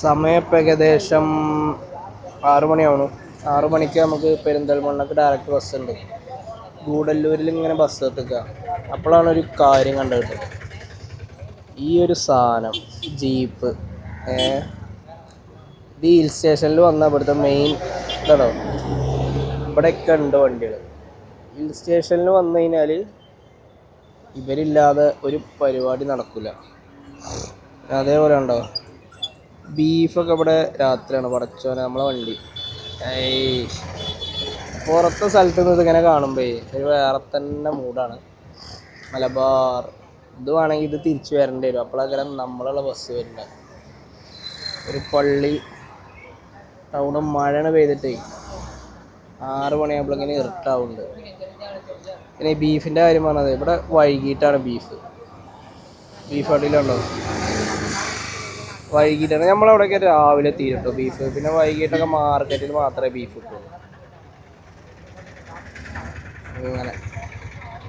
സമയം ഇപ്പം ഏകദേശം 6 മണിയാവണം. 6 മണിക്ക് നമുക്ക് പെരിന്തൽമണ്ണക്ക് ഡയറക്റ്റ് ബസ് ഉണ്ട്. ഗൂഡല്ലൂരിൽ ഇങ്ങനെ ബസ് എത്തിക്കുക. അപ്പോഴാണ് ഒരു കാര്യം കണ്ടത്. ഈ ഒരു സാധനം ജീപ്പ് ഇത് ഹിൽ സ്റ്റേഷനിൽ വന്ന ഇവിടുത്തെ മെയിൻ ഇതാണോ, ഇവിടെയൊക്കെ ഉണ്ട് വണ്ടികൾ. ഹിൽ സ്റ്റേഷനിൽ വന്നു കഴിഞ്ഞാൽ ഇവരില്ലാതെ ഒരു പരിപാടി നടക്കില്ല. അതേപോലെ ഉണ്ടോ ബീഫൊക്കെ ഇവിടെ രാത്രിയാണ് പടച്ചോനെ നമ്മളെ വണ്ടി. പുറത്തെ സ്ഥലത്ത് നിന്ന് ഇതിങ്ങനെ കാണുമ്പോൾ ഒരു വേറെ തന്നെ മൂഡാണ്. മലബാർ ഇത് വേണമെങ്കിൽ ഇത് തിരിച്ചു വരേണ്ടി വരും. അപ്പോഴങ്ങനെ നമ്മളുള്ള ബസ് വരുന്നുണ്ട്. ഒരു പള്ളി ടൗണ് മഴയാണ് പെയ്തിട്ടേ 6 മണിയാകുമ്പോഴേക്കിങ്ങനെ ഇരുട്ടാവുന്നുണ്ട്. പിന്നെ ഈ ബീഫിൻ്റെ കാര്യം പറഞ്ഞത് ഇവിടെ വൈകിട്ടാണ് ബീഫ് അടിയിലുണ്ടോ, വൈകിട്ടാണ്. നമ്മളവിടെയൊക്കെ രാവിലെ തീരട്ടോ ബീഫ്. പിന്നെ വൈകിട്ടൊക്കെ മാർക്കറ്റിൽ മാത്രമേ ബീഫ് കിട്ടുള്ളൂ. അങ്ങനെ